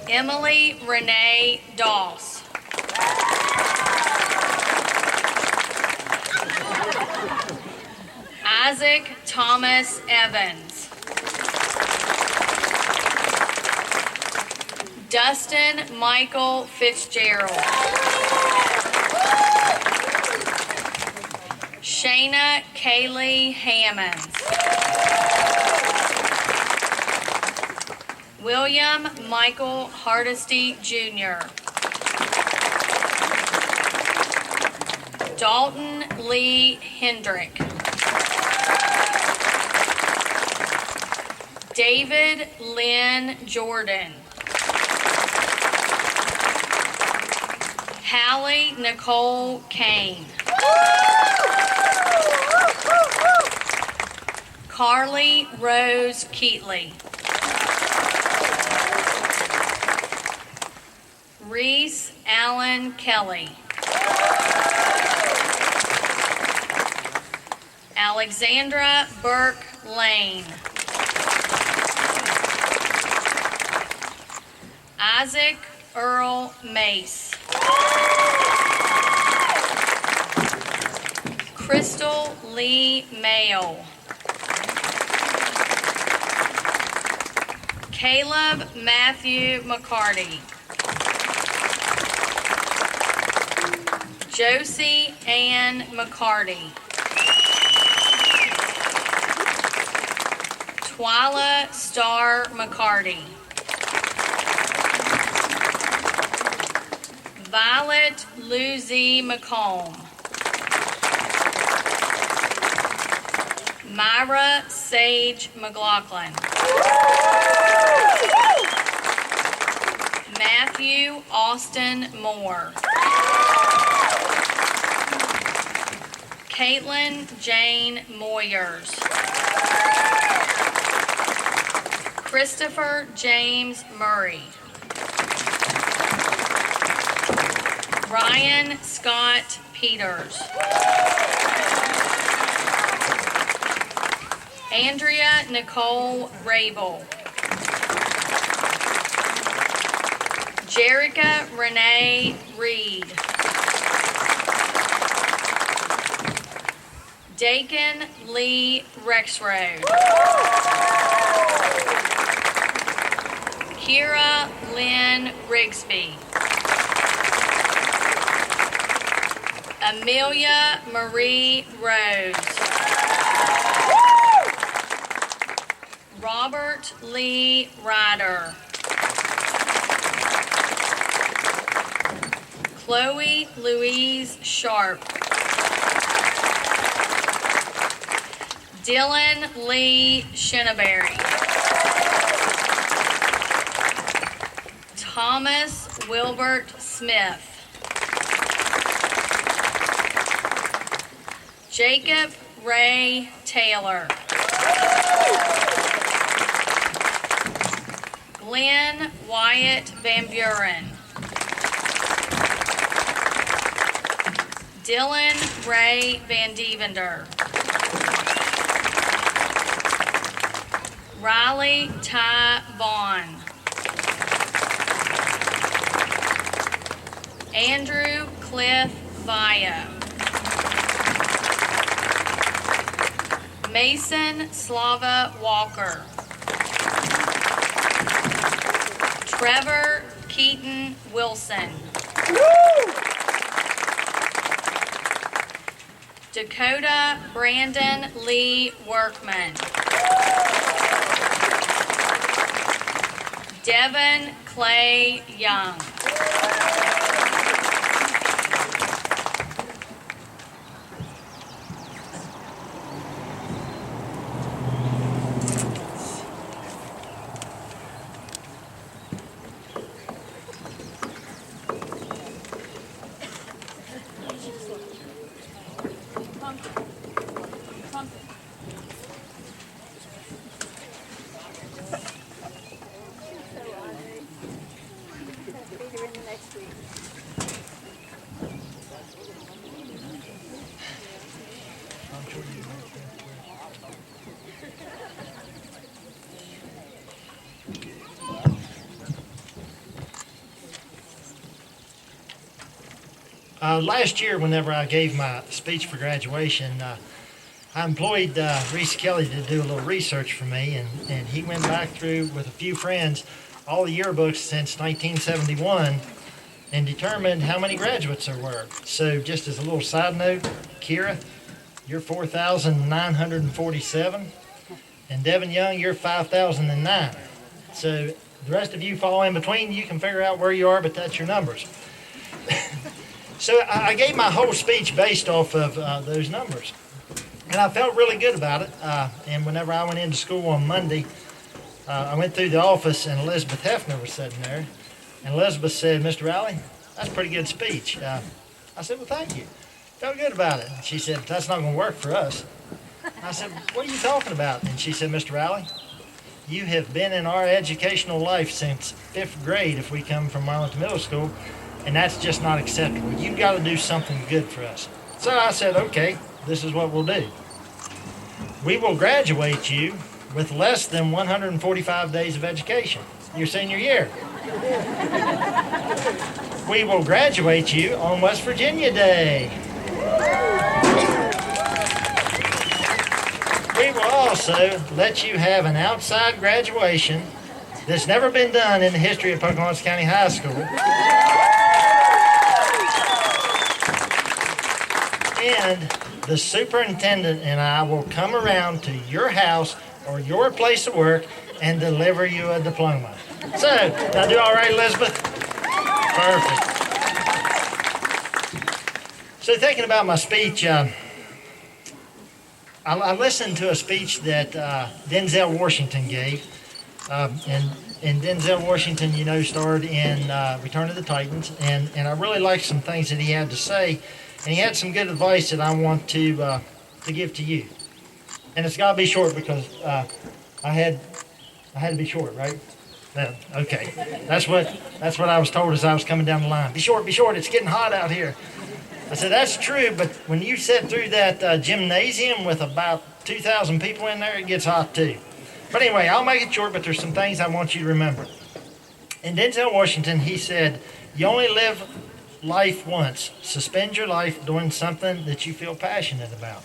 Emily Renee Doss. Isaac Thomas Evans. Dustin Michael Fitzgerald. Shayna Kaylee Hammonds. William Michael Hardesty Jr. Dalton Lee Hendrick. David Lynn Jordan. Hallie Nicole Kane. Carly Rose Keatley. Reese Allen Kelly. Alexandra Burke Lane. Isaac Earl Mace. Crystal Lee Mayo. Caleb Matthew McCarty. Josie Ann McCarty. Twyla Star McCarty. Violet Lucy McComb. Myra Sage McLaughlin. Matthew Austin Moore. Caitlin Jane Moyers. Christopher James Murray. Ryan Scott Peters. Andrea Nicole Rabel. Jerica Renee Reed. Dakin Lee Rexroad. Kira Lynn Rigsby. Amelia Marie Rose. Robert Lee Ryder. Chloe Louise Sharp. Dylan Lee Shinneberry. Thomas Wilbert Smith. Jacob Ray Taylor. Glenn Wyatt Van Buren. Dylan Ray Van Devender. Riley Ty Vaughn. Andrew Cliff Via. Mason Slava Walker. Trevor Keaton Wilson. Dakota Brandon Lee Workman. Devin Clay Young. Next week. Last year, whenever I gave my speech for graduation, I employed Reese Kelly to do a little research for me, and he went back through with a few friends all the yearbooks since 1971 and determined how many graduates there were. So just as a little side note, Kira, you're 4,947, and Devin Young, you're 5,009. So the rest of you fall in between. You can figure out where you are, but that's your numbers. So I gave my whole speech based off of those numbers. And I felt really good about it. And whenever I went into school on Monday, I went through the office and Elizabeth Hefner was sitting there. And Elizabeth said, "Mr. Rowley, that's a pretty good speech." I said, "Well, thank you. Felt good about it." And she said, "That's not going to work for us." I said, "What are you talking about?" And she said, "Mr. Rowley, you have been in our educational life since 5th grade if we come from Marlington Middle School, and that's just not acceptable. You've got to do something good for us." So I said, "Okay, this is what we'll do. We will graduate you with less than 145 days of education, your senior year. We will graduate you on West Virginia Day. We will also let you have an outside graduation that's never been done in the history of Pocahontas County High School. And the superintendent and I will come around to your house or your place of work and deliver you a diploma." So, did I do all right, Elizabeth? Perfect. So thinking about my speech, I listened to a speech that Denzel Washington gave. And Denzel Washington, you know, starred in Return of the Titans. And I really liked some things that he had to say. And he had some good advice that I want to give to you. And it's got to be short because I had to be short, right? No, okay. That's what I was told as I was coming down the line. Be short, it's getting hot out here. I said, that's true, but when you sit through that gymnasium with about 2,000 people in there, it gets hot too. But anyway, I'll make it short, but there's some things I want you to remember. In Denzel Washington, he said, "You only live life once. Suspend your life doing something that you feel passionate about."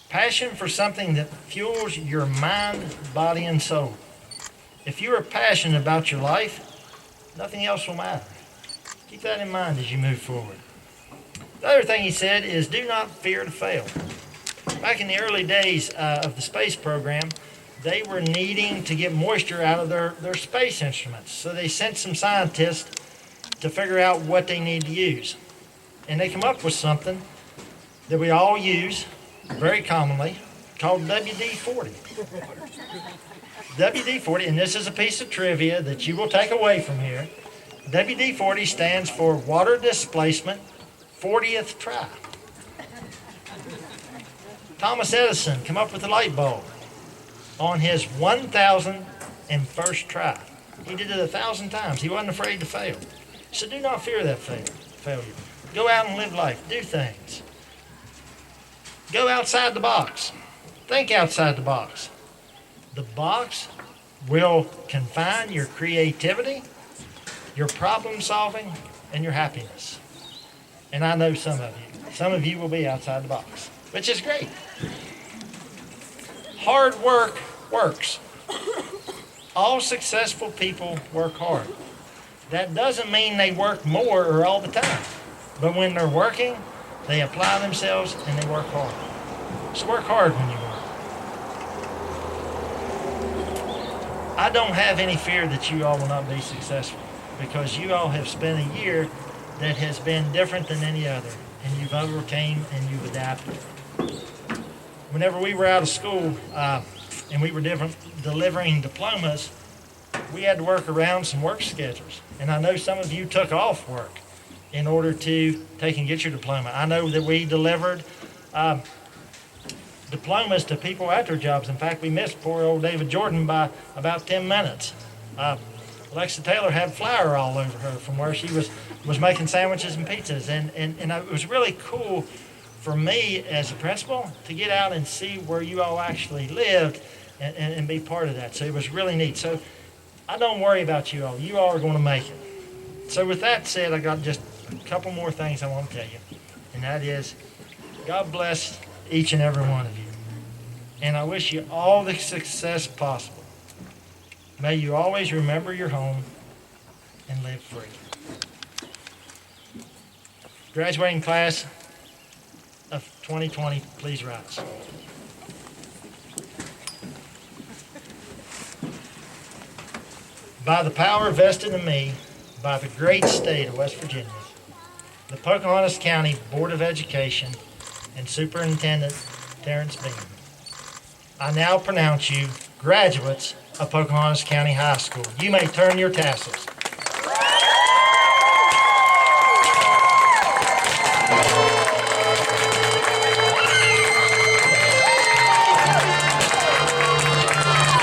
Passion for something that fuels your mind, body, and soul. If you are passionate about your life, nothing else will matter. Keep that in mind as you move forward. The other thing he said is do not fear to fail. Back in the early days of the space program, they were needing to get moisture out of their space instruments. So they sent some scientists to figure out what they need to use. And they come up with something that we all use very commonly called WD-40. WD-40, and this is a piece of trivia that you will take away from here. WD-40 stands for water displacement 40th try. Thomas Edison came up with the light bulb on his 1,001st try. He did it 1,000 times. He wasn't afraid to fail. So do not fear that failure. Go out and live life. Do things. Go outside the box. Think outside the box. The box will confine your creativity, your problem solving, and your happiness. And I know some of you. Some of you will be outside the box, which is great. Hard work works. All successful people work hard. That doesn't mean they work more or all the time. But when they're working, they apply themselves and they work hard. So work hard when you work. I don't have any fear that you all will not be successful because you all have spent a year that has been different than any other, and you've overcame and you've adapted. Whenever we were out of school and we were delivering diplomas, we had to work around some work schedules. And I know some of you took off work in order to take and get your diploma. I know that we delivered diplomas to people at their jobs. In fact, we missed poor old David Jordan by about 10 minutes. Alexa Taylor had flour all over her from where she was making sandwiches and pizzas. And it was really cool for me as a principal to get out and see where you all actually lived and be part of that. So it was really neat. So I don't worry about you all. You all are going to make it. So with that said, I got just a couple more things I want to tell you, and that is, God bless each and every one of you. And I wish you all the success possible. May you always remember your home and live free. Graduating class of 2020, please rise. By the power vested in me by the great state of West Virginia, the Pocahontas County Board of Education, and Superintendent Terrence Bean, I now pronounce you graduates of Pocahontas County High School. You may turn your tassels.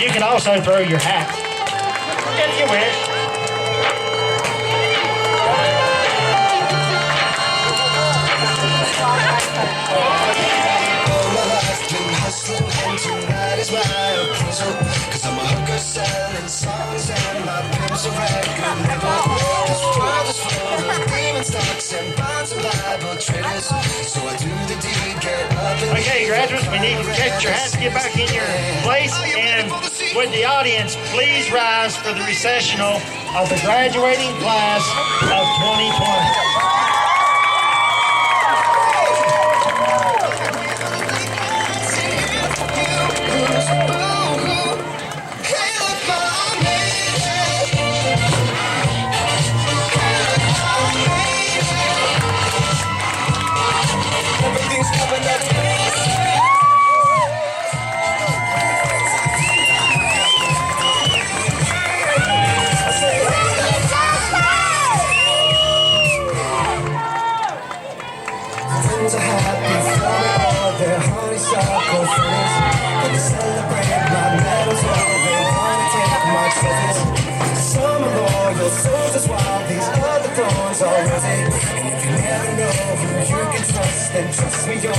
You can also throw your hats if you wish. And tonight is my occasion, 'cause I'm a hooker selling songs and my pimps a record label. This world is full of demon stocks and bonds and Bible traders, so I do the deed, get up and Okay, graduates, we need to catch your hats, get back in your place, and would the audience please rise for the recessional of the graduating class of 2020. Friends are happy for me, all their honeysuckle friends. And they celebrate my medals, while they wanna take my trophies. Some are loyal soldiers, while these other thorns are rosy. And if you never know who you can trust, then trust me, you're